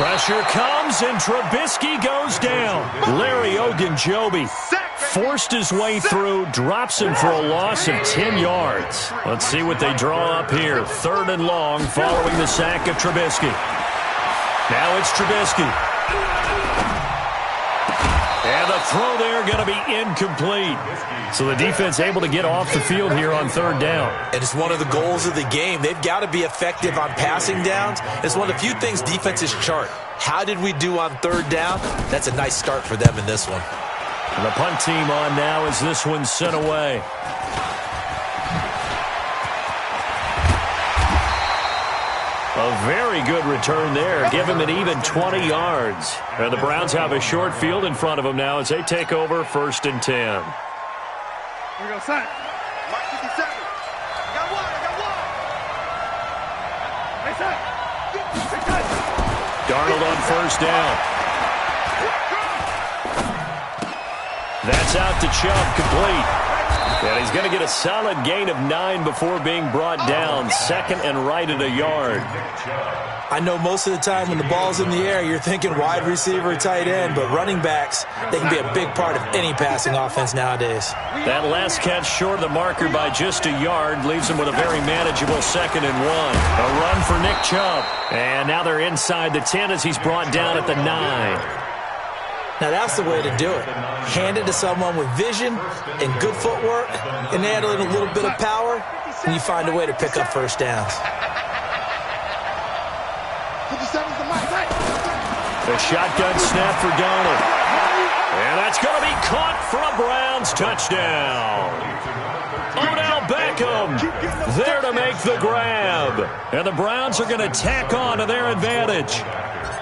Pressure comes, and Trubisky goes down. Larry Ogunjobi forced his way through, drops him for a loss of 10 yards. Let's see what they draw up here. 3rd and long following the sack of Trubisky. Now it's Trubisky. And the throw there going to be incomplete. So the defense able to get off the field here on 3rd down. And it's one of the goals of the game. They've got to be effective on passing downs. It's one of the few things defenses chart. How did we do on 3rd down? That's a nice start for them in this one. And the punt team on now as this one's sent away. A very good return there. Give him an even 20 yards. And the Browns have a short field in front of them now as they take over 1st and 10. Here we go, son. Mark 57. I got one. Hey, son. Darnold on 1st down. That's out to Chubb, complete. And he's going to get a solid gain of 9 before being brought down. 2nd and right at a yard. I know most of the time when the ball's in the air, you're thinking wide receiver, tight end, but running backs, they can be a big part of any passing offense nowadays. That last catch short of the marker by just a yard leaves him with a very manageable 2nd and 1. A run for Nick Chubb. And now they're inside the 10 as he's brought down at the 9. Now, that's the way to do it. Hand it to someone with vision and good footwork, and add in a little bit of power, and you find a way to pick up 1st downs. 57's the mic. The shotgun snap for Darnold. And that's going to be caught for a Browns touchdown. Odell Beckham there to make the grab. And the Browns are going to tack on to their advantage.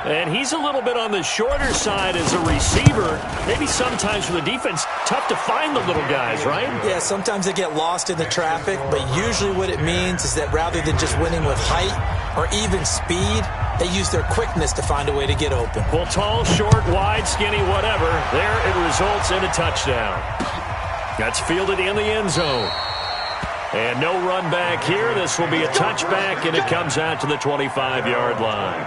And he's a little bit on the shorter side as a receiver. Maybe sometimes for the defense, tough to find the little guys, right? Yeah, sometimes they get lost in the traffic, but usually what it means is that rather than just winning with height or even speed, they use their quickness to find a way to get open. Well, tall, short, wide, skinny, whatever, there it results in a touchdown. That's fielded in the end zone. And no run back here. This will be a touchback, and it comes out to the 25-yard line.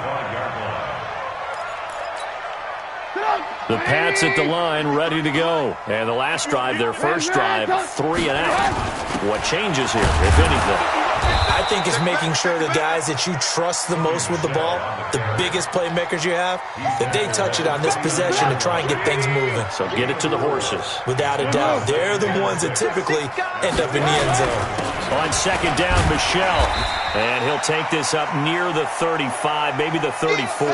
The Pats at the line, ready to go. And the last drive, their first drive, 3 and out. What changes here, if anything? I think it's making sure the guys that you trust the most with the ball, the biggest playmakers you have, that they touch it on this possession to try and get things moving. So get it to the horses. Without a doubt. They're the ones that typically end up in the end zone. On 2nd down, Michelle. And he'll take this up near the 35, maybe the 34.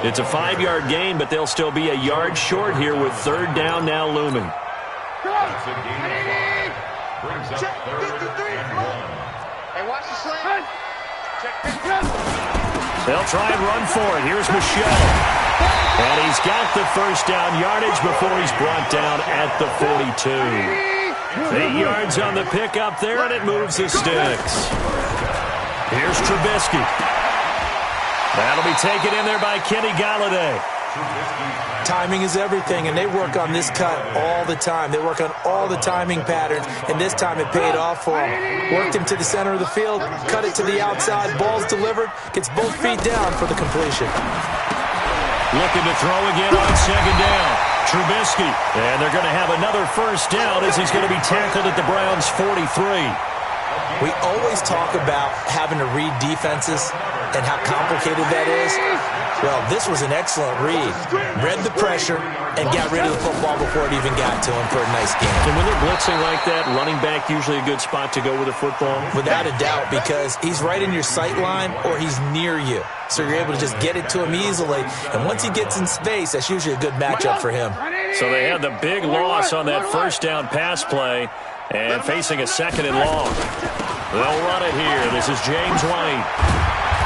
It's a 5-yard gain, but they'll still be a yard short here with 3rd down now looming. Check 53. Hey, watch the slant. Check 53. They'll try and run for it. Here's Michelle. And he's got the 1st down yardage before he's brought down at the 42. 8 yards on the pickup there, and it moves the sticks. Here's Trubisky. That'll be taken in there by Kenny Galladay. Timing is everything, and they work on this cut all the time. They work on all the timing patterns, and this time it paid off for him. Worked him to the center of the field, cut it to the outside, ball's delivered, gets both feet down for the completion. Looking to throw again on 2nd down. Trubisky, and they're going to have another 1st down as he's going to be tackled at the Browns' 43. We always talk about having to read defenses and how complicated that is. Well, this was an excellent read. Read the pressure and got rid of the football before it even got to him for a nice game. And when they're blitzing like that, running back usually a good spot to go with the football? Without a doubt, because he's right in your sight line or he's near you. So you're able to just get it to him easily. And once he gets in space, that's usually a good matchup for him. So they had the big loss on that 1st down pass play and facing a 2nd and long. They'll run it here. This is James White.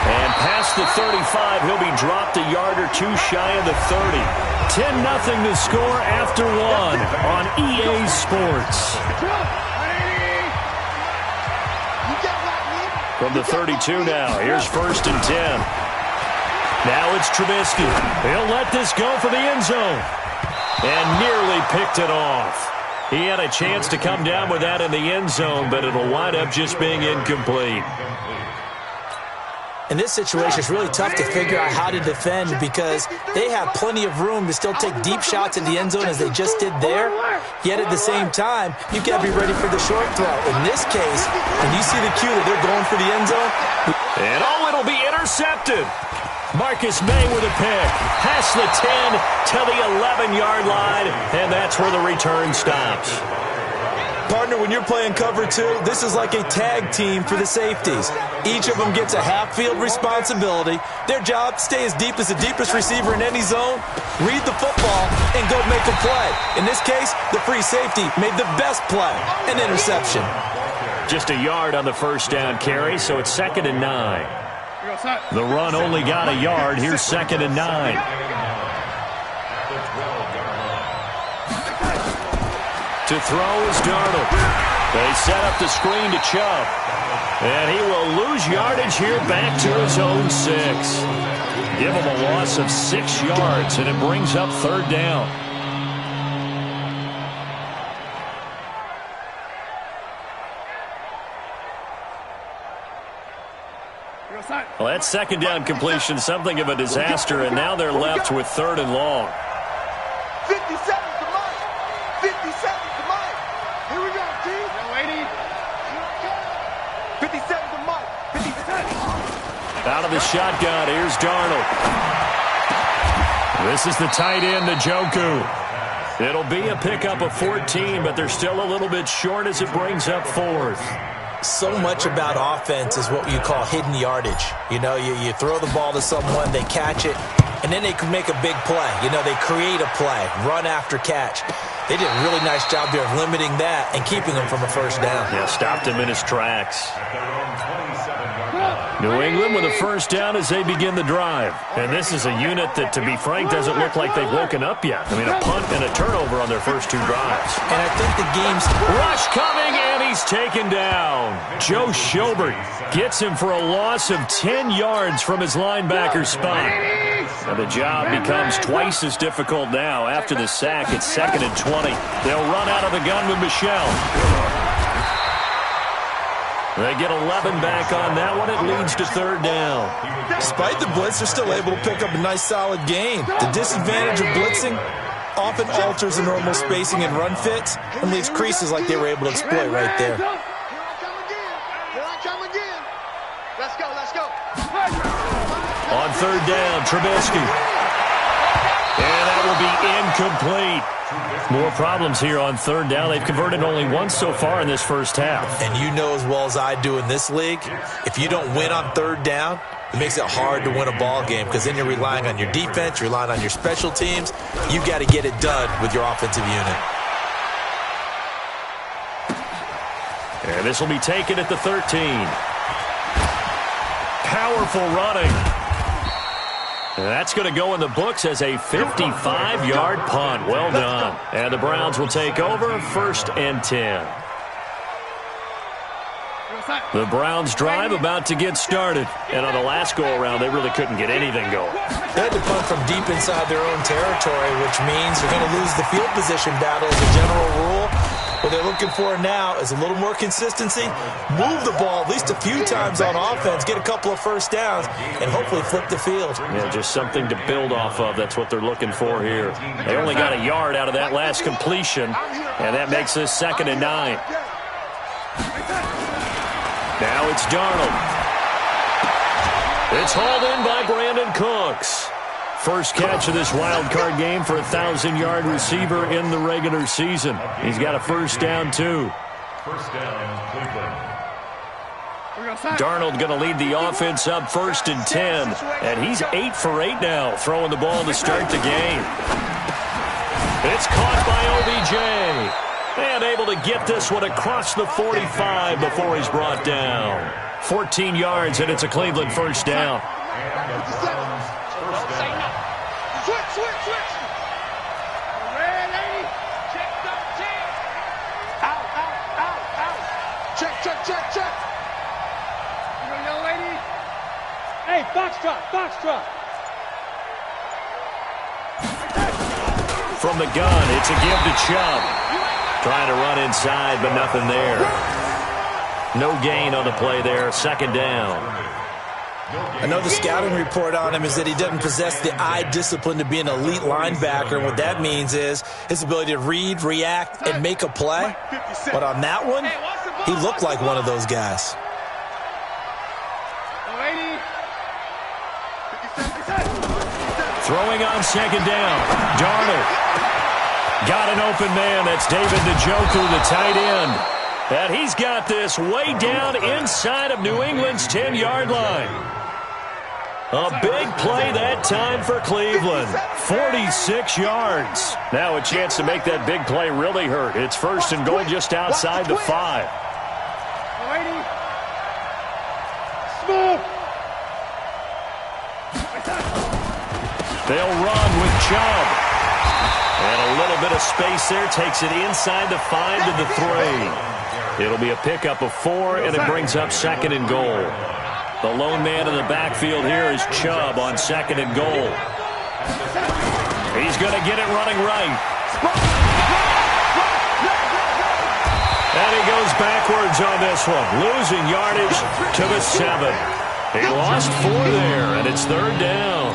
And past the 35, he'll be dropped a yard or two shy of the 30. 10-0 to score after 1 on EA Sports. From the 32 now, here's 1st and 10. Now it's Trubisky. He'll let this go for the end zone. And nearly picked it off. He had a chance to come down with that in the end zone, but it'll wind up just being incomplete. In this situation, it's really tough to figure out how to defend because they have plenty of room to still take deep shots in the end zone as they just did there. Yet at the same time, you've got to be ready for the short throw. In this case, when you see the cue that they're going for the end zone. And it'll be intercepted. Marcus May with a pick. Past the 10 to the 11-yard line, and that's where the return stops. Partner, when you're playing cover two, this is like a tag team for the safeties. Each of them gets a half-field responsibility. Their job, stay as deep as the deepest receiver in any zone, read the football, and go make a play. In this case, the free safety made the best play, an interception. Just a yard on the first down carry, so it's 2nd and 9. The run only got a yard. Here's 2nd and 9. To throw is Darnold. They set up the screen to Chubb. And he will lose yardage here back to his own 6. Give him a loss of 6 yards, and it brings up 3rd down. Well, that 2nd down completion, something of a disaster, and now they're left with 3rd and long. 57 to Mike. 57 to Mike. Here we go, G. No, 80. 57 to Mike. 57. Out of the shotgun, here's Darnold. This is the tight end, Njoku. It'll be a pickup of 14, but they're still a little bit short as it brings up 4th. So much about offense is what you call hidden yardage. You know, you throw the ball to someone, they catch it, and then they can make a big play. You know, they create a play, run after catch. They did a really nice job there of limiting that and keeping him from a first down. Yeah, stopped him in his tracks. New England with a first down as they begin the drive. And this is a unit that, to be frank, doesn't look like they've woken up yet. I mean, a punt and a turnover on their first 2 drives. And I think the game's... Rush coming, and he's taken down. Joe Schobert gets him for a loss of 10 yards from his linebacker spot. And the job becomes twice as difficult now. After the sack, it's 2nd and 20. They'll run out of the gun with Michel. They get 11 back on that one. It leads to 3rd down. Despite the blitz, they're still able to pick up a nice, solid gain. The disadvantage of blitzing often alters the normal spacing and run fits and leaves creases like they were able to exploit right there. Here I come again. Let's go, let's go. On 3rd down, Trubisky. And that will be incomplete. More problems here on 3rd down. They've converted only once so far in this first half. And you know as well as I do in this league, if you don't win on 3rd down, it makes it hard to win a ball game because then you're relying on your defense, you're relying on your special teams. You've got to get it done with your offensive unit. And this will be taken at the 13. Powerful running. And that's going to go in the books as a 55-yard punt. Well done. And the Browns will take over, 1st and 10. The Browns drive about to get started. And on the last go-around, they really couldn't get anything going. They had to punt from deep inside their own territory, which means they're going to lose the field position battle as a general rule. What they're looking for now is a little more consistency, move the ball at least a few times on offense, get a couple of first downs, and hopefully flip the field. Yeah, just something to build off of. That's what they're looking for here. They only got a yard out of that last completion, and that makes this 2nd and 9. Now it's Darnold. It's hauled in by Brandon Cooks. First catch of this wild card game for a 1,000-yard receiver in the regular season. He's got a first down, too. First down, Cleveland. Darnold going to lead the offense up 1st and 10. And he's 8 for 8 now, throwing the ball to start the game. It's caught by OBJ. And able to get this one across the 45 before he's brought down. 14 yards, and it's a Cleveland first down. Switch. Red 80. Check 13. Out. Check. You know, young lady. Hey, Foxtrot. From the gun, it's a give to Chubb. Trying to run inside, but nothing there. No gain on the play there, 2nd down. I know the scouting report on him is that he doesn't possess the eye discipline to be an elite linebacker. And what that means is his ability to read, react, and make a play. But on that one, he looked like one of those guys. Throwing on second down. Darnold. Got an open man. That's David Njoku, the tight end. And he's got this way down inside of New England's 10-yard line. A big play that time for Cleveland. 46 yards. Now a chance to make that big play really hurt. It's first and goal just outside the 5. They'll run with Chubb. And a little bit of space there. Takes it inside the 5 to the 3. It'll be a pickup of 4, and it brings up second and goal. The lone man in the backfield here is Chubb on second and goal. He's going to get it running right. And he goes backwards on this one, losing yardage to the 7. He lost 4 there, and it's third down.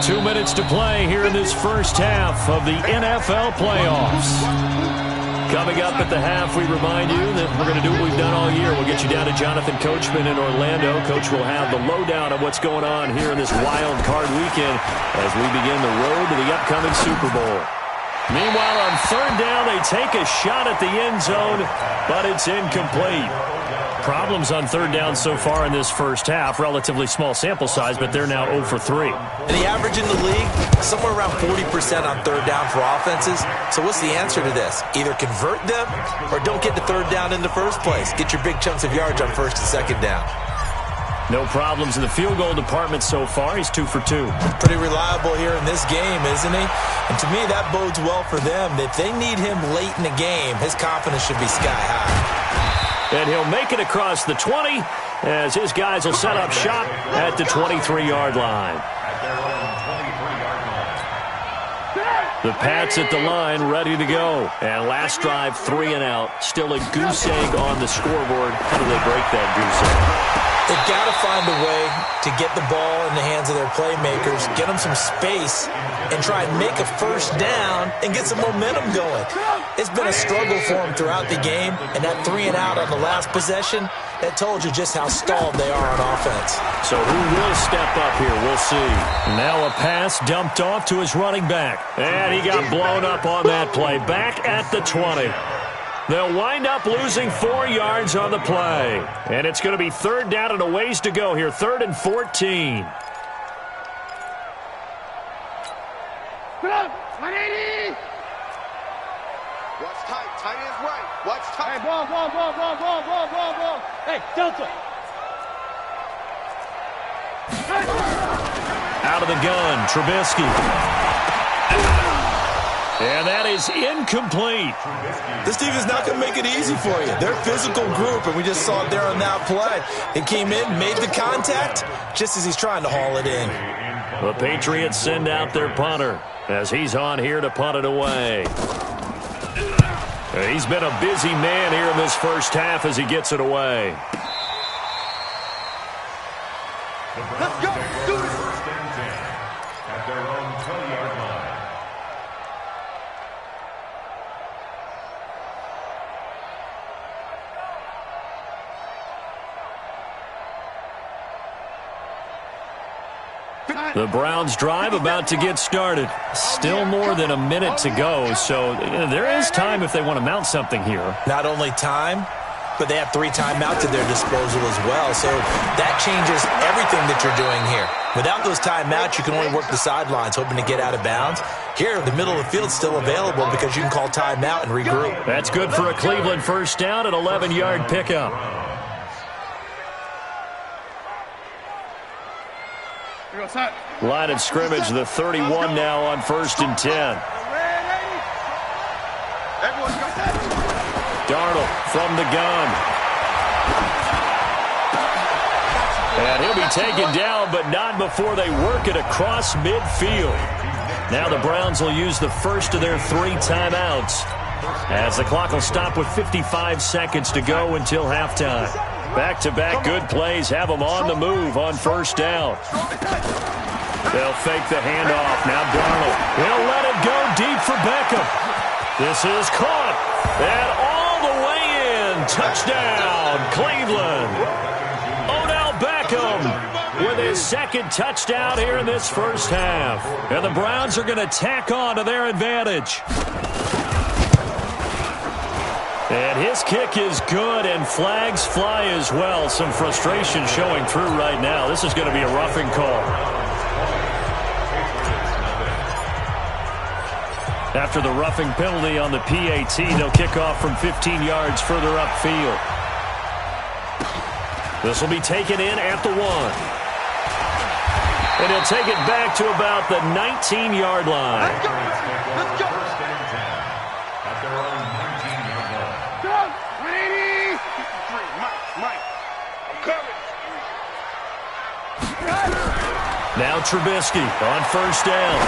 2 minutes to play here in this first half of the NFL playoffs. Coming up at the half, we remind you that we're going to do what we've done all year. We'll get you down to Jonathan Coachman in Orlando. Coach will have the lowdown of what's going on here in this wild card weekend as we begin the road to the upcoming Super Bowl. Meanwhile, on third down, they take a shot at the end zone, but it's incomplete. Problems on third down so far in this first half. Relatively small sample size, but they're now 0 for 3. And the average in the league, somewhere around 40% on third down for offenses. So what's the answer to this? Either convert them or don't get to third down in the first place. Get your big chunks of yards on first and second down. No problems in the field goal department so far. He's 2 for 2. Pretty reliable here in this game, isn't he? And to me, that bodes well for them. If they need him late in the game, his confidence should be sky high. And he'll make it across the 20 as his guys will set up shop at the 23-yard line. The Pats at the line, ready to go. And last drive, 3 and out. Still a goose egg on the scoreboard. How do they break that goose egg? They've got to find a way to get the ball in the hands of their playmakers, get them some space, and try and make a first down and get some momentum going. It's been a struggle for them throughout the game, and that 3 and out on the last possession, that told you just how stalled they are on offense. So who will step up here? We'll see. Now a pass dumped off to his running back, and he got blown up on that play. Back at the 20. They'll wind up losing 4 yards on the play. And it's going to be third down and a ways to go here. 3rd and 14. Watch tight. Tight end's right. Watch tight. Hey, ball. Hey, Delta. Out of the gun, Trubisky. And that is incomplete. This team is not going to make it easy for you. They're a physical group, and we just saw it there on that play. He came in, made the contact, just as he's trying to haul it in. The Patriots send out their punter as he's on here to punt it away. He's been a busy man here in this first half as he gets it away. Let's go. Do it. First and 10 at their own 20-yard line. The Browns drive about to get started. Still more than a minute to go, so there is time if they want to mount something here. Not only time, but they have 3 timeouts at their disposal as well, so that changes everything that you're doing here. Without those timeouts, you can only work the sidelines, hoping to get out of bounds. Here, the middle of the field's still available because you can call timeout and regroup. That's good for a Cleveland first down, an 11-yard pickup. Line of scrimmage, the 31 now on 1st and 10. Darnold from the gun. And he'll be taken down, but not before they work it across midfield. Now the Browns will use the first of their 3 timeouts. as the clock will stop with 55 seconds to go until halftime. Back-to-back good plays have them on the move on first down. They'll fake the handoff. Now Darnold. He'll let it go deep for Beckham. This is caught. And all the way in. Touchdown, Cleveland. Odell Beckham with his second touchdown here in this first half. And the Browns are going to tack on to their advantage. And his kick is good, and flags fly as well. Some frustration showing through right now. This is going to be a roughing call. After the roughing penalty on the PAT, they'll kick off from 15 yards further upfield. This will be taken in at the 1. And he'll take it back to about the 19-yard line. Let's go. Let's go. First and 10 at their own 19-yard line. Go. Ready. Mike. I'm coming. Now Trubisky on first down.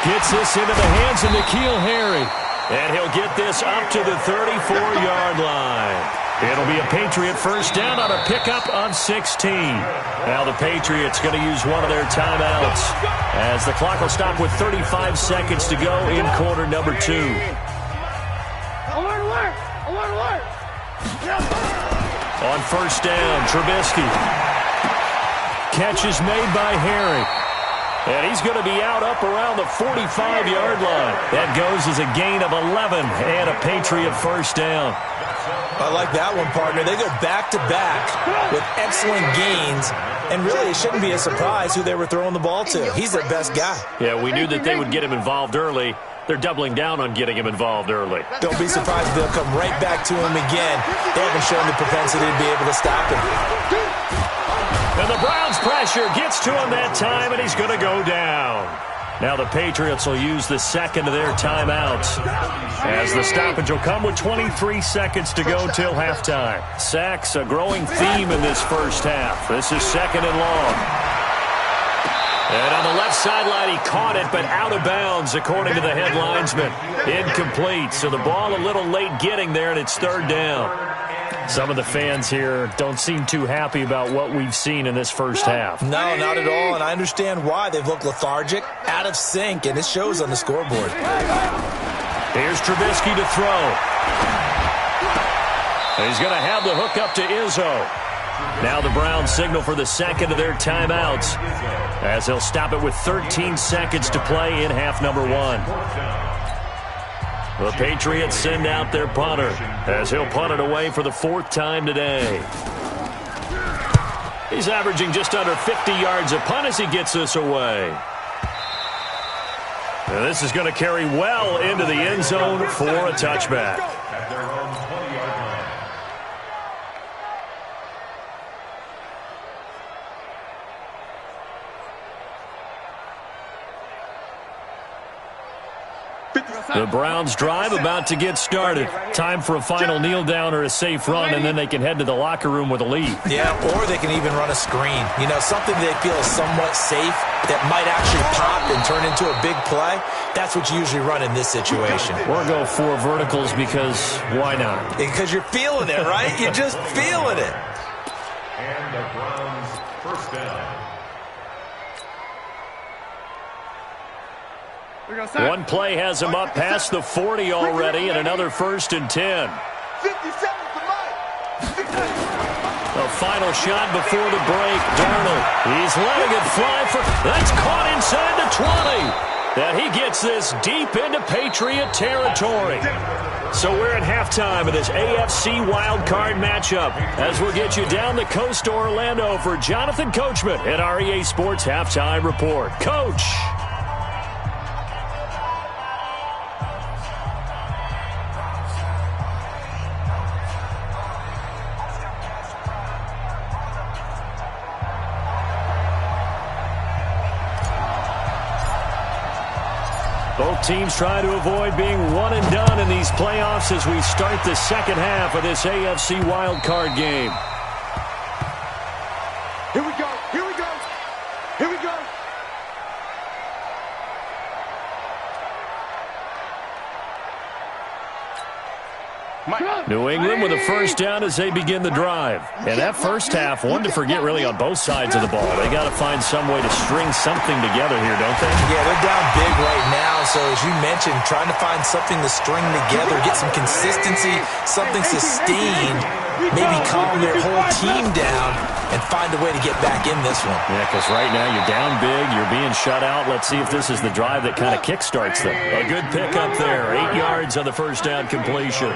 Gets this into the hands of N'Keal Harry. And he'll get this up to the 34-yard line. It'll be a Patriot first down on a pickup of 16. Now the Patriots going to use one of their timeouts as the clock will stop with 35 seconds to go in quarter number 2. Alert! On first down, Trubisky. Catch is made by Harry. And he's going to be out up around the 45-yard line. That goes as a gain of 11 and a Patriot first down. I like that one, partner. They go back-to-back with excellent gains, and really it shouldn't be a surprise who they were throwing the ball to. He's their best guy. Yeah, we knew that they would get him involved early. They're doubling down on getting him involved early. Don't be surprised if they'll come right back to him again. They haven't shown the propensity to be able to stop him. And the Browns pressure gets to him that time, and he's going to go down. Now the Patriots will use the second of their timeouts as the stoppage will come with 23 seconds to go till halftime. Sacks, a growing theme in this first half. This is second and long. And on the left sideline, he caught it, but out of bounds, according to the head linesman. Incomplete, so the ball a little late getting there, and it's third down. Some of the fans here don't seem too happy about what we've seen in this first half. No, not at all, and I understand why. They've looked lethargic, out of sync, and it shows on the scoreboard. Here's Trubisky to throw. He's going to have the hook up to Izzo. Now the Browns signal for the second of their timeouts as they'll stop it with 13 seconds to play in half number 1. The Patriots send out their punter as he'll punt it away for the 4th time today. He's averaging just under 50 yards a punt as he gets this away. And this is going to carry well into the end zone for a touchback. At their own 20-yard line. The Browns drive about to get started. Time for a final kneel down or a safe run, and then they can head to the locker room with a lead. Yeah, or they can even run a screen. You know, something they feel is somewhat safe that might actually pop and turn into a big play. That's what you usually run in this situation. Or go 4 verticals because why not? Because you're feeling it, right? You're just feeling it. And the Browns first down. One play has him up past the 40 already, and another 1st and 10. 57 to Mike. A final shot before the break. Darnold, he's letting it fly for... That's caught inside the 20. And he gets this deep into Patriot territory. So we're at halftime of this AFC wildcard matchup as we'll get you down the coast to Orlando for Jonathan Coachman at our EA Sports Halftime Report. Coach. Both teams try to avoid being one and done in these playoffs as we start the second half of this AFC wildcard game. Here we go. Here we go. Here we go. New England with a first down as they begin the drive. And that first half, one to forget really on both sides of the ball. They got to find some way to string something together here, don't they? Yeah, they're down big right now. So as you mentioned, trying to find something to string together, get some consistency, something sustained, maybe calm their whole team down and find a way to get back in this one. Yeah, because right now you're down big, you're being shut out. Let's see if this is the drive that kind of kickstarts them. A good pickup there, 8 yards on the first down completion.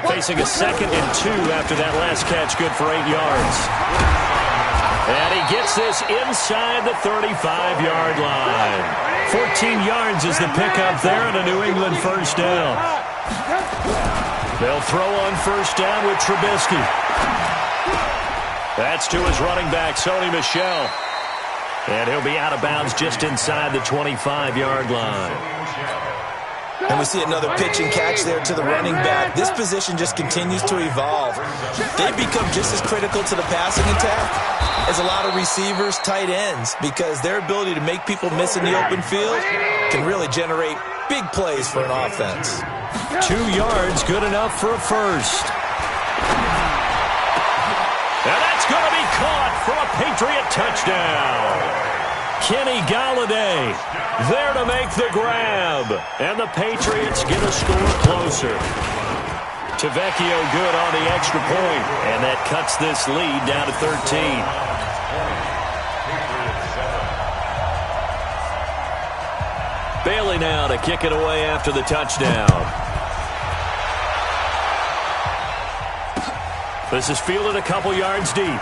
Facing a 2nd and 2 after that last catch, good for 8 yards. And he gets this inside the 35-yard line. 14 yards is the pickup there and a New England first down. They'll throw on first down with Trubisky. That's to his running back, Sony Michel. And he'll be out of bounds just inside the 25-yard line. And we see another pitch and catch there to the running back. This position just continues to evolve. They become just as critical to the passing attack as a lot of receivers, tight ends, because their ability to make people miss in the open field can really generate big plays for an offense. 2 yards, good enough for a first. And that's going to be caught for a Patriot touchdown. Kenny Galladay there to make the grab. And the Patriots get a score closer. Tavecchio good on the extra point. And that cuts this lead down to 13. Bailey now to kick it away after the touchdown. This is fielded a couple yards deep.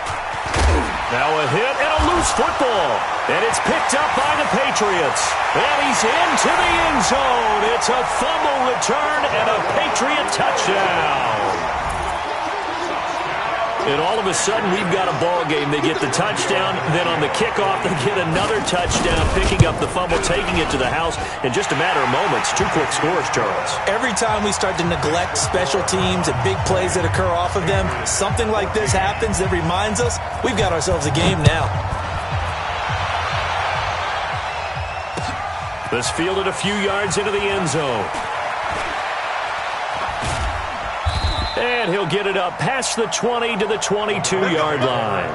Now a hit and a loose football. And it's picked up by the Patriots. And he's into the end zone. It's a fumble return and a Patriot touchdown. And all of a sudden, we've got a ball game. They get the touchdown. Then on the kickoff, they get another touchdown, picking up the fumble, taking it to the house in just a matter of moments. 2 quick scores, Charles. Every time we start to neglect special teams and big plays that occur off of them, something like this happens that reminds us we've got ourselves a game now. This fielded a few yards into the end zone. And he'll get it up past the 20 to the 22-yard line.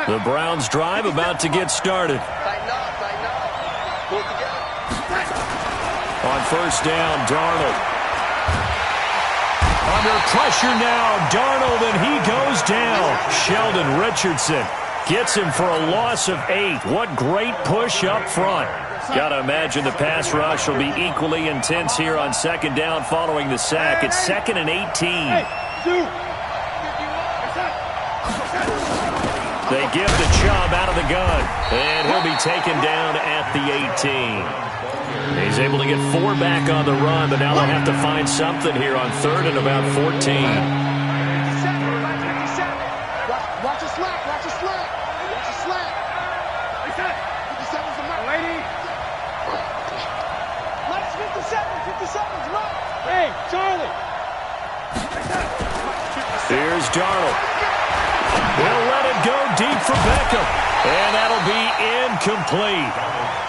The Browns drive about to get started. On first down, Darnold. Under pressure now, Darnold, and he goes down. Sheldon Richardson gets him for a loss of 8. What great push up front. Got to imagine the pass rush will be equally intense here on second down following the sack. It's 2nd and 18. They give the Chubb out of the gun, and he'll be taken down at the 18. He's able to get 4 back on the run, but now they'll have to find something here on 3rd and about 14. Watch the slack, watch the slack. Watch the slack. 57's the mark. Lady. Watch 57's mark. Hey, Charlie. Here's Darnold. They'll let it go deep for Beckham. And that'll be incomplete.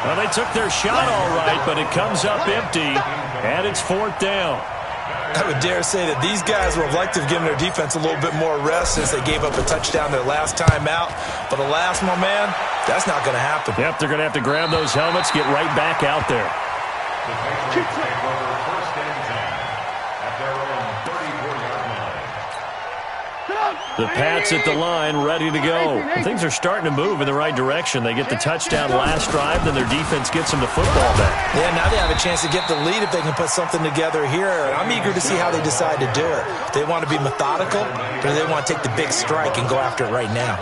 Well, they took their shot all right, but it comes up empty. And it's 4th down. I would dare say that these guys would have liked to have given their defense a little bit more rest since they gave up a touchdown their last time out. But alas, my man, that's not going to happen. Yep, they're going to have to grab those helmets, get right back out there. The Pats at the line, ready to go. Things are starting to move in the right direction. They get the touchdown last drive, then their defense gets them the football back. Yeah, now they have a chance to get the lead if they can put something together here. And I'm eager to see how they decide to do it. Do they want to be methodical, or do they want to take the big strike and go after it right now?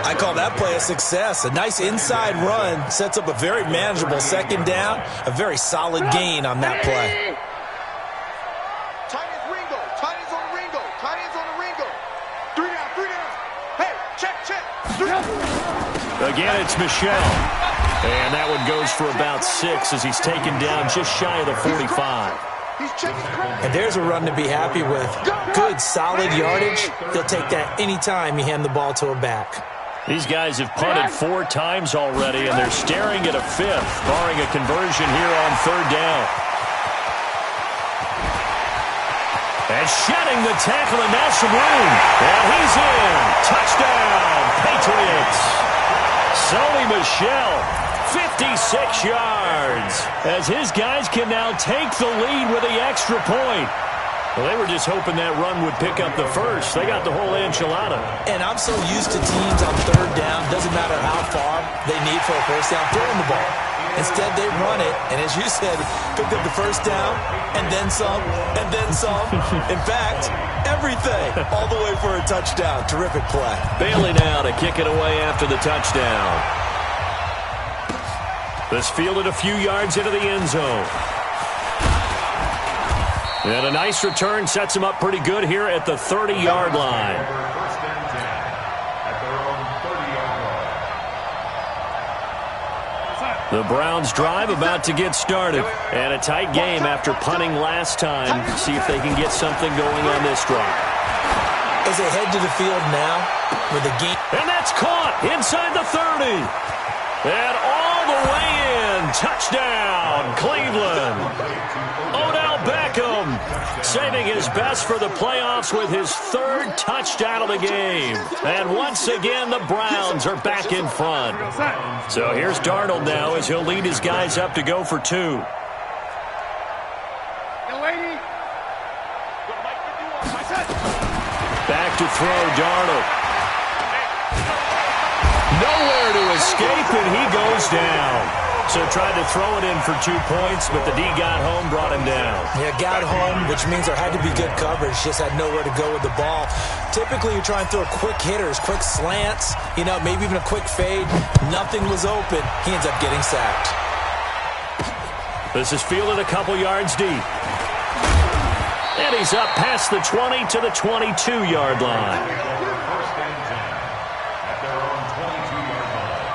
I call that play a success. A nice inside run sets up a very manageable second down, a very solid gain on that play. Again, it's Michel. And that one goes for about 6 as he's taken down just shy of the 45. And there's a run to be happy with. Good, solid yardage. He'll take that anytime you hand the ball to a back. These guys have punted 4 times already, and they're staring at a 5th, barring a conversion here on 3rd down. And shedding the tackle, and that's some room. And he's in. Touchdown, Patriots. Sony Michel, 56 yards, as his guys can now take the lead with the extra point. Well, they were just hoping that run would pick up the first. They got the whole enchilada. And I'm so used to teams on 3rd down, doesn't matter how far they need for a first down, throwing the ball. Instead, they run it, and as you said, picked up the first down, and then some, and then some. In fact, everything, all the way for a touchdown. Terrific play. Bailey now to kick it away after the touchdown. This fielded a few yards into the end zone. And a nice return sets him up pretty good here at the 30-yard line. First and 10 at their own 30-yard line. The Browns drive about to get started. And a tight game after punting last time. See if they can get something going on this drive. As they head to the field now with the game. And that's caught inside the 30. And all the way in. Touchdown, Cleveland. Odell Beckham saving his best for the playoffs with his 3rd touchdown of the game. And once again, the Browns are back in front. So here's Darnold now as he'll lead his guys up to go for 2. Back to throw, Darnold. Nowhere to escape, and he goes down. So tried to throw it in for 2 points, but the D got home, brought him down. Yeah, got home, which means there had to be good coverage. Just had nowhere to go with the ball. Typically, you try and throw quick hitters, quick slants, maybe even a quick fade. Nothing was open. He ends up getting sacked. This is fielded a couple yards deep. And he's up past the 20 to the 22-yard line. First and 10 at their own 22-yard line.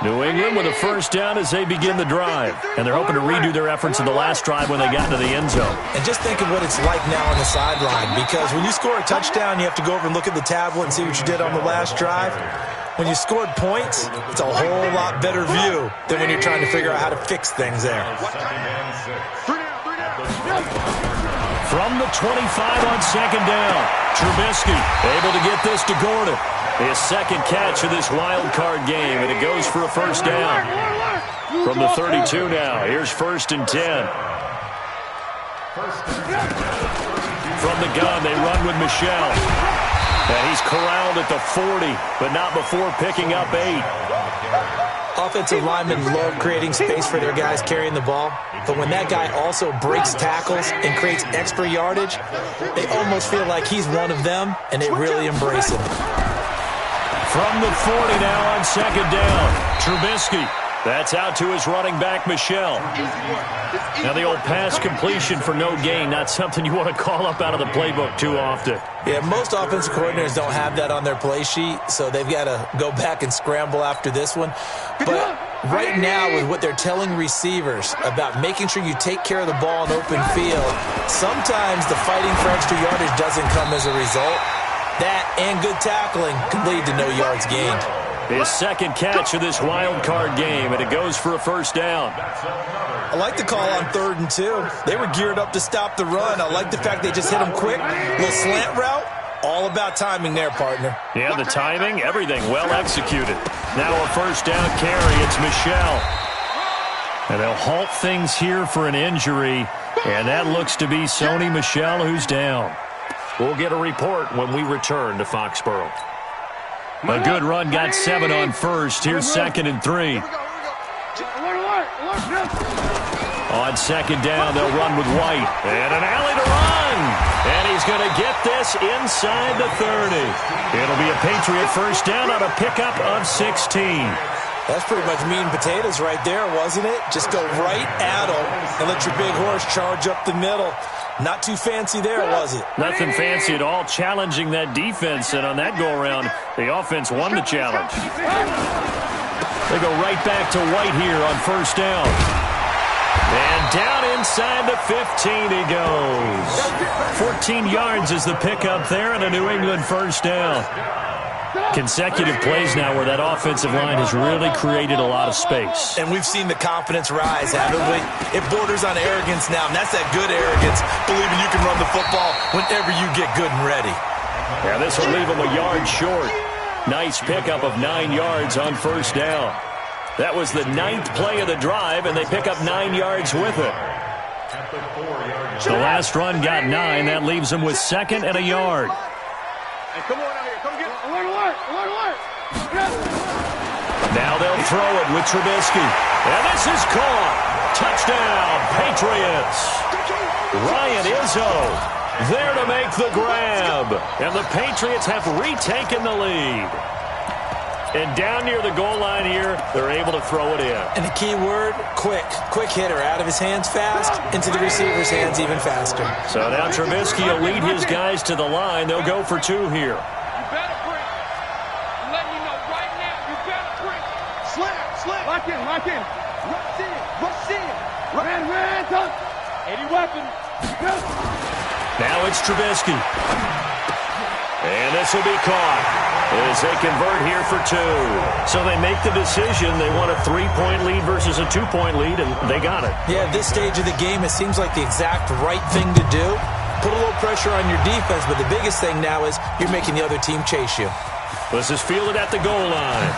New England with a first down as they begin the drive. And they're hoping to redo their efforts in the last drive when they got into the end zone. And just think of what it's like now on the sideline, because when you score a touchdown, you have to go over and look at the tablet and see what you did on the last drive. When you scored points, it's a whole lot better view than when you're trying to figure out how to fix things there. From the 25 on 2nd down, Trubisky able to get this to Gordon. His 2nd catch of this wild card game, and it goes for a first down. From the 32 now, here's 1st and 10. From the gun, they run with Michel. And he's corralled at the 40, but not before picking up 8. Offensive linemen love creating space for their guys carrying the ball, but when that guy also breaks tackles and creates extra yardage, they almost feel like he's one of them, and they really embrace him. From the 40 now on 2nd down, Trubisky. That's out to his running back, Michel. Now the old pass completion for no gain, not something you want to call up out of the playbook too often. Yeah, most offensive coordinators don't have that on their play sheet, so they've got to go back and scramble after this one. But right now, with what they're telling receivers about making sure you take care of the ball in open field, sometimes the fighting for extra yardage doesn't come as a result. That and good tackling can lead to no yards gained. His 2nd catch of this wild card game, and it goes for a first down. I like the call on 3rd and 2. They were geared up to stop the run. I like the fact they just hit him quick. Little slant route. All about timing there, partner. Yeah, the timing, everything well executed. Now a first down carry. It's Michel. And they'll halt things here for an injury, and that looks to be Sony Michel who's down. We'll get a report when we return to Foxborough. A good run, got 7 on 1st. Here's 2nd and 3. On 2nd down, they'll run with White. And an alley to run. And he's going to get this inside the 30. It'll be a Patriot first down on a pickup of 16. That's pretty much meat and potatoes right there, wasn't it? Just go right at him and let your big horse charge up the middle. Not too fancy there, was it? Nothing fancy at all, challenging that defense, and on that go-around, the offense won the challenge. They go right back to White here on first down. And down inside the 15 he goes. 14 yards is the pickup there, and a New England first down. Consecutive plays now where that offensive line has really created a lot of space. And we've seen the confidence rise, haven't we? It borders on arrogance now, and that's that good arrogance, believing you can run the football whenever you get good and ready. Yeah, this will leave them a yard short. Nice pickup of 9 yards on first down. That was the 9th play of the drive, and they pick up 9 yards with it. The last run got 9. That leaves them with 2nd and a yard. Hey, come on out here. Come get it. Alert. Now they'll throw it with Trubisky. And this is caught. Touchdown, Patriots. Ryan Izzo there to make the grab. And the Patriots have retaken the lead. And down near the goal line here, they're able to throw it in. And the key word, quick. Quick hitter. Out of his hands fast, into the receiver's hands even faster. So now Trubisky will lead his guys to the line. They'll go for 2 here. You better break. I'm letting you know right now, you better break. Slam. Lock in. Rush in. Ran, tuck. 80 weapon. Now it's Trubisky. And this will be caught as they convert here for 2. So they make the decision. They want a 3-point lead versus a 2-point lead, and they got it. Yeah, at this stage of the game, it seems like the exact right thing to do. Put a little pressure on your defense, but the biggest thing now is you're making the other team chase you. This is fielded at the goal line.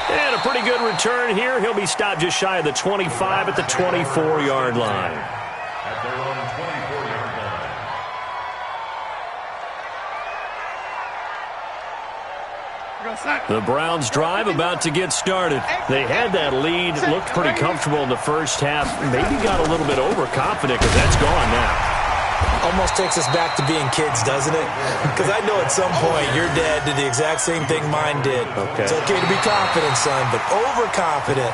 And a pretty good return here. He'll be stopped just shy of the 25 at the 24-yard line. At their own 24-yard line. The Browns drive about to get started. They had that lead, looked pretty comfortable in the first half. Maybe got a little bit overconfident because that's gone now. Almost takes us back to being kids, doesn't it? Because I know at some point your dad did the exact same thing mine did. Okay. It's okay to be confident, son, but overconfident,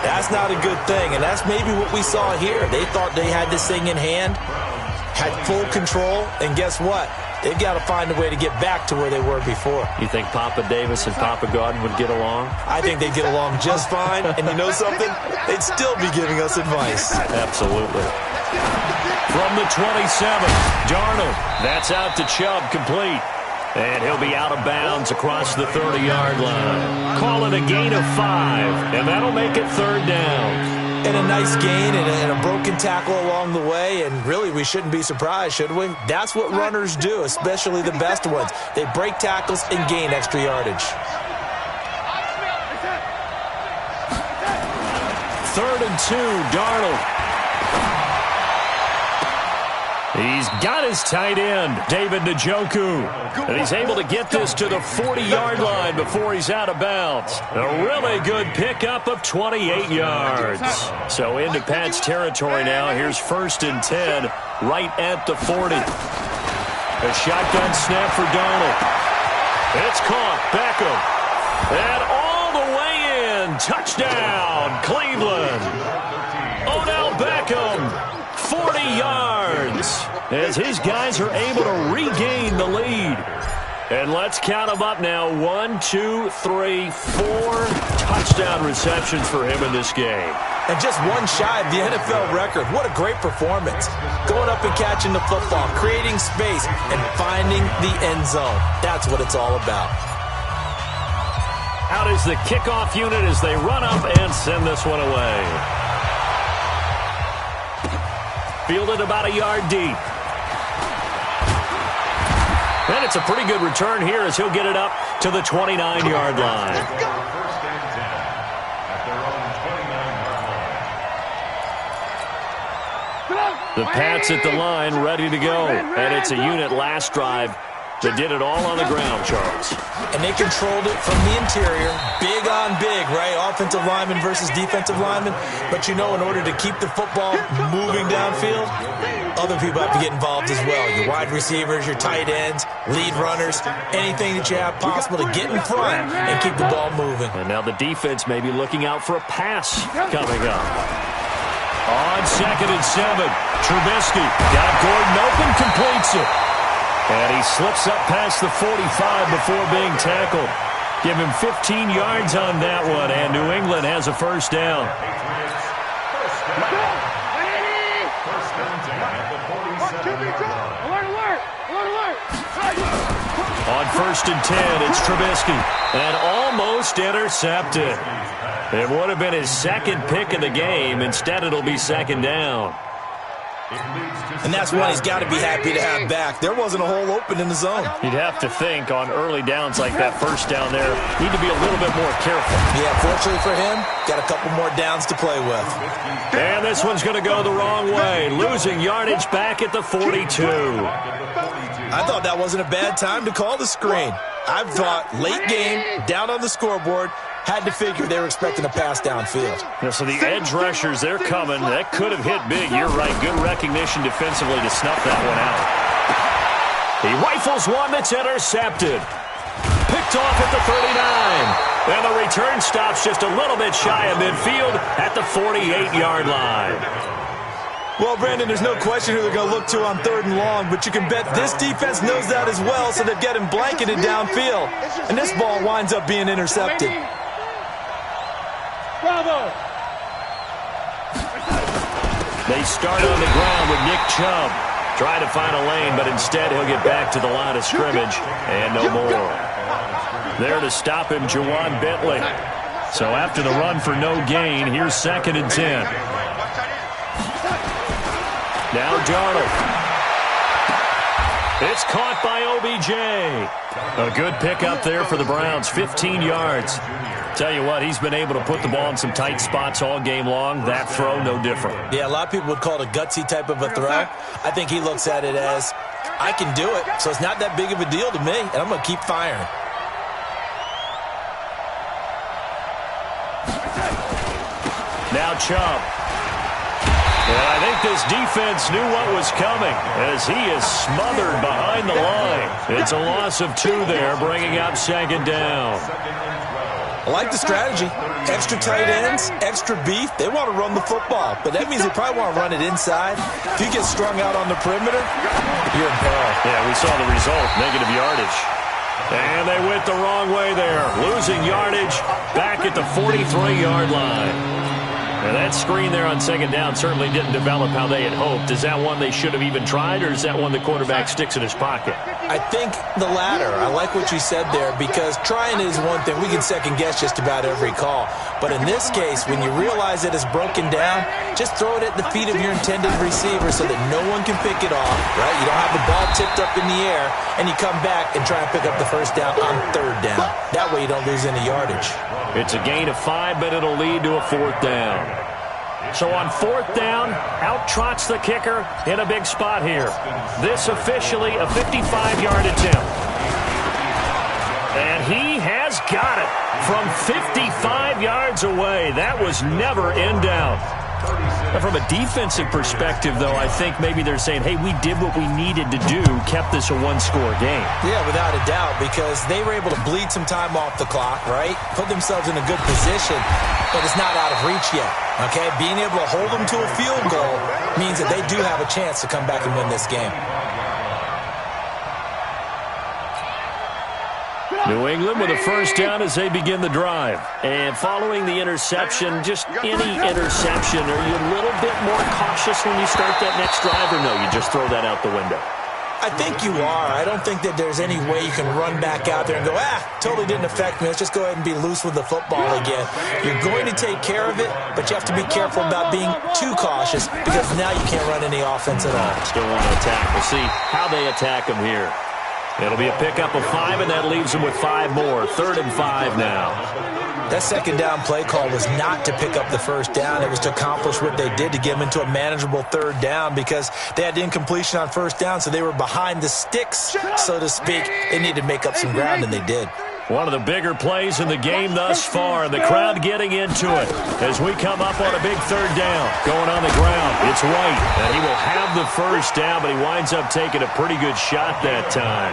that's not a good thing. And that's maybe what we saw here. They thought they had this thing in hand, had full control, and guess what? They've got to find a way to get back to where they were before. You think Papa Davis and Papa Gordon would get along? I think they'd get along just fine. And you know something? They'd still be giving us advice. Absolutely. From the 27, Darnold. That's out to Chubb, complete. And he'll be out of bounds across the 30-yard line. Call it a gain of 5, and that'll make it 3rd down. And a nice gain and a broken tackle along the way, and really we shouldn't be surprised, should we? That's what runners do, especially the best ones. They break tackles and gain extra yardage. 3rd and 2, Darnold. He's got his tight end, David Njoku. And he's able to get this to the 40-yard line before he's out of bounds. A really good pickup of 28 yards. So into Pat's territory now. Here's 1st and 10, right at the 40. A shotgun snap for Darnold. It's caught. Beckham. And all the way in. Touchdown, Cleveland. Odell Beckham. 40 yards as his guys are able to regain the lead. And let's count them up now. 1, 2, 3, 4 touchdown receptions for him in this game. And just one shy of the NFL record. What a great performance. Going up and catching the football, creating space, and finding the end zone. That's what it's all about. Out is the kickoff unit as they run up and send this one away. Fielded about a yard deep. And it's a pretty good return here as he'll get it up to the 29-yard line. 1st and 10 at their own 29-yard line. The Pats at the line, ready to go. And it's a unit last drive that did it all on the ground, Charles. And they controlled it from the interior. Big on big, right? Offensive lineman versus defensive lineman. But you know, in order to keep the football moving downfield, other people have to get involved as well. Your wide receivers, your tight ends, lead runners, anything that you have possible to get in front and keep the ball moving. And now the defense may be looking out for a pass coming up. On 2nd and 7, Trubisky got Gordon open, completes it. And he slips up past the 45 before being tackled. Give him 15 yards on that one, and New England has a 1st down. First and 10 at the 47-yard line. Alert! On 1st and 10, it's Trubisky. And almost intercepted. It would have been his second pick of the game. Instead, it'll be 2nd down. And that's one he's got to be happy to have back. There wasn't a hole open in the zone. You'd have to think on early downs like that, first down there, need to be a little bit more careful. Yeah, fortunately for him, got a couple more downs to play with. And this one's going to go the wrong way, losing yardage back at the 42. I thought that wasn't a bad time to call the screen. I thought late game, down on the scoreboard, had to figure they were expecting a pass downfield. Yeah, so the edge rushers, they're coming. That could have hit big. You're right. Good recognition defensively to snuff that one out. He rifles one that's intercepted. Picked off at the 39. And the return stops just a little bit shy of midfield at the 48-yard line. Well, Brandon, there's no question who they're going to look to on 3rd and long, but you can bet this defense knows that as well, so they've got him blanketed downfield. And this ball winds up being intercepted. Bravo! They start on the ground with Nick Chubb. Trying to find a lane, but instead he'll get back to the line of scrimmage. And no more. There to stop him, Juwan Bentley. So after the run for no gain, here's 2nd and 10. Now Darnold. It's caught by OBJ. A good pickup there for the Browns, 15 yards. Tell you what, he's been able to put the ball in some tight spots all game long. That throw, no different. Yeah, a lot of people would call it a gutsy type of a throw. I think he looks at it as, I can do it, so it's not that big of a deal to me, and I'm going to keep firing. Now Chubb. And I think this defense knew what was coming as he is smothered behind the line. It's a loss of 2 there, bringing up 2nd down. I like the strategy. Extra tight ends, extra beef. They want to run the football, but that means they probably want to run it inside. If you get strung out on the perimeter, you're in peril. Yeah, we saw the result, negative yardage. And they went the wrong way there, losing yardage back at the 43-yard line. And that screen there on 2nd down certainly didn't develop how they had hoped. Is that one they should have even tried, or is that one the quarterback sticks in his pocket? I think the latter. I like what you said there, because trying is one thing. We can second-guess just about every call. But in this case, when you realize that it's broken down, just throw it at the feet of your intended receiver so that no one can pick it off, right? You don't have the ball tipped up in the air, and you come back and try and pick up the 1st down on 3rd down. That way you don't lose any yardage. It's a gain of 5, but it'll lead to a 4th down. So on 4th down, out trots the kicker in a big spot here. This officially a 55-yard attempt. And he has got it from 55 yards away. That was never in doubt. Now, from a defensive perspective, though, I think maybe they're saying, hey, we did what we needed to do, kept this a 1-score game. Yeah, without a doubt, because they were able to bleed some time off the clock, right? Put themselves in a good position, but it's not out of reach yet, okay? Being able to hold them to a field goal means that they do have a chance to come back and win this game. New England with a 1st down as they begin the drive. And following the interception, just any interception, are you a little bit more cautious when you start that next drive, or no, you just throw that out the window? I think you are. I don't think that there's any way you can run back out there and go, totally didn't affect me. Let's just go ahead and be loose with the football again. You're going to take care of it, but you have to be careful about being too cautious, because now you can't run any offense at all. Still want to attack. We'll see how they attack them here. It'll be a pickup of 5, and that leaves them with 5 more. 3rd and 5 now. That 2nd down play call was not to pick up the 1st down. It was to accomplish what they did, to get them into a manageable 3rd down, because they had incompletion on 1st down, so they were behind the sticks, so to speak. They needed to make up some ground, and they did. One of the bigger plays in the game thus far, and the crowd getting into it as we come up on a big 3rd down. Going on the ground, it's White, and he will have the 1st down, but he winds up taking a pretty good shot that time.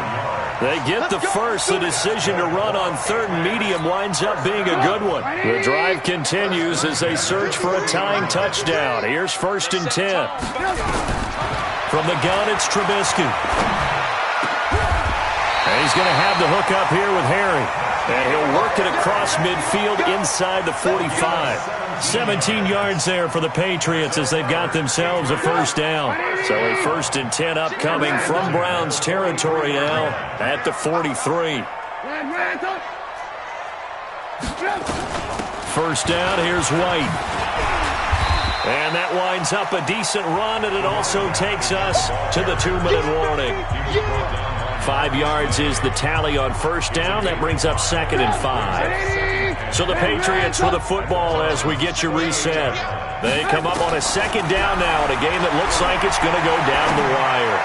They get the first. The decision to run on 3rd and medium winds up being a good one. The drive continues as they search for a tying touchdown. Here's 1st and 10. From the gun, it's Trubisky. And he's going to have the hook up here with Harry. And he'll work it across midfield inside the 45. 17 yards there for the Patriots as they've got themselves a first down. So a 1st and 10 upcoming from Browns territory now at the 43. First down, here's White. And that winds up a decent run, and it also takes us to the 2-minute warning. 5 yards is the tally on first down. That brings up 2nd and 5. So the Patriots with the football as we get you reset. They come up on a 2nd down now in a game that looks like it's going to go down the wire.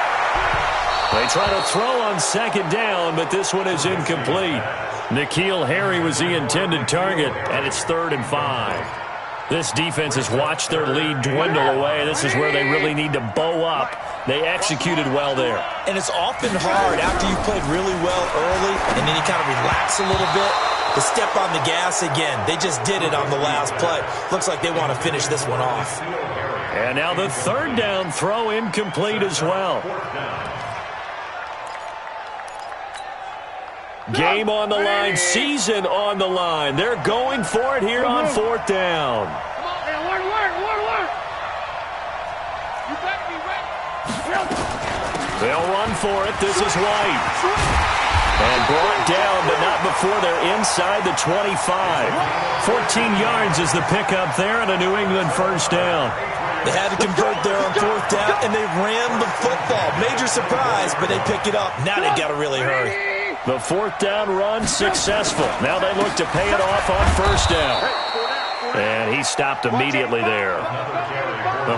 They try to throw on 2nd down, but this one is incomplete. N'Keal Harry was the intended target, and it's 3rd and 5. This defense has watched their lead dwindle away. This is where they really need to bow up. They executed well there. And it's often hard after you've played really well early and then you kind of relax a little bit to step on the gas again. They just did it on the last play. Looks like they want to finish this one off. And now the 3rd down throw incomplete as well. Game on the line, season on the line. They're going for it here on 4th down. Work. You better be ready. They'll run for it. This is White. And brought down, but not before they're inside the 25. 14 yards is the pickup there and a New England first down. They had to convert there on 4th down, and they ran the football. Major surprise, but they pick it up. Now they got to really hurry. The 4th down run successful. Now they look to pay it off on first down. And he stopped immediately there.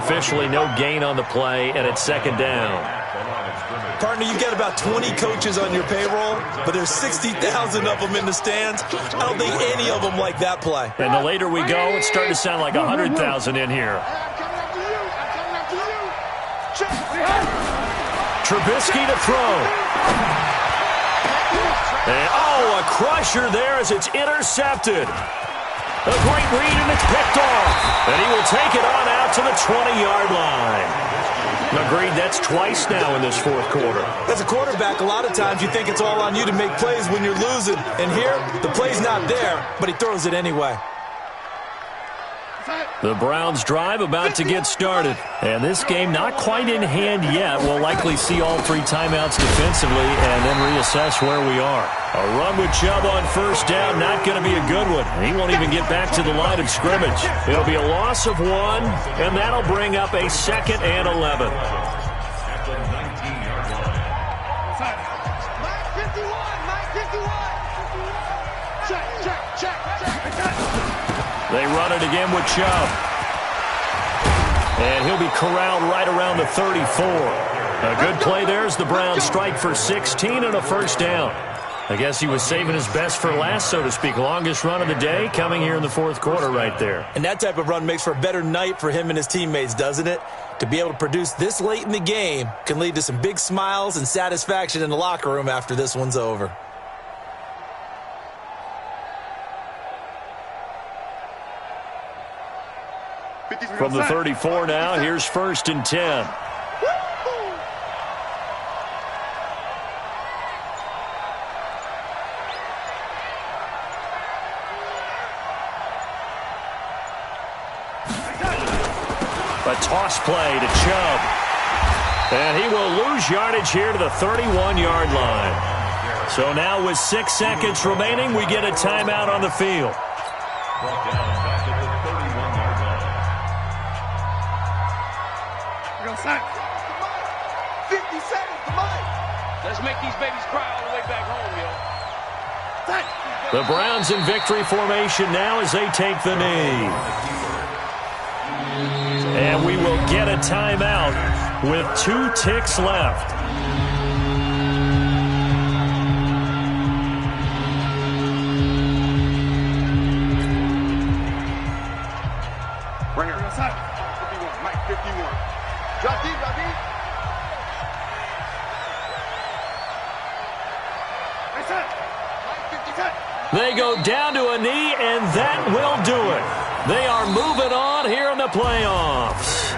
Officially no gain on the play, and it's 2nd down. Partner, you've got about 20 coaches on your payroll, but there's 60,000 of them in the stands. I don't think any of them like that play. And the later we go, it's starting to sound like 100,000 in here. Trubisky to throw. And, a crusher there as it's intercepted. A great read, and it's picked off. And he will take it on out to the 20-yard line. Agreed, that's twice now in this 4th quarter. As a quarterback, a lot of times you think it's all on you to make plays when you're losing. And here, the play's not there, but he throws it anyway. The Browns drive about to get started. And this game not quite in hand yet. We'll likely see all 3 timeouts defensively and then reassess where we are. A run with Chubb on first down, not going to be a good one. He won't even get back to the line of scrimmage. It'll be a loss of 1, and that'll bring up a 2nd and 11. They run it again with Chubb. And he'll be corralled right around the 34. A good play there as the Browns strike for 16 and a first down. I guess he was saving his best for last, so to speak. Longest run of the day coming here in the 4th quarter right there. And that type of run makes for a better night for him and his teammates, doesn't it? To be able to produce this late in the game can lead to some big smiles and satisfaction in the locker room after this one's over. From the 34 now, here's 1st and 10. A toss play to Chubb. And he will lose yardage here to the 31-yard line. So now with 6 seconds remaining, we get a timeout on the field. Sack. 50 seconds to Mike. Let's make these babies cry all the way back home, yo. Sack. The Browns in victory formation now as they take the knee. And we will get a timeout with 2 ticks left. Bring her. 51. Mike, 51. Drop deep, drop deep. They go down to a knee, and that will do it. They are moving on here in the playoffs.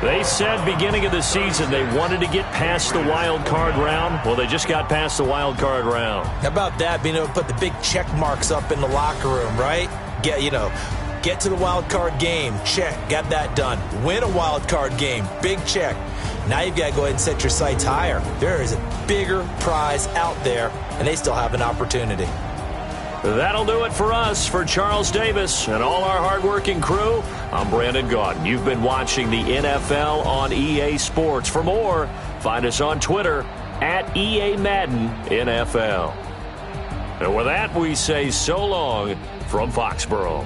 They said beginning of the season they wanted to get past the wild card round. Well, they just got past the wild card round. How about that, being able to put the big check marks up in the locker room, right? Get to the wild card game, check, got that done. Win a wild card game, big check. Now you've got to go ahead and set your sights higher. There is a bigger prize out there, and they still have an opportunity. That'll do it for us. For Charles Davis and all our hardworking crew, I'm Brandon Gaudin. You've been watching the NFL on EA Sports. For more, find us on Twitter at EA Madden NFL. And with that, we say so long from Foxborough.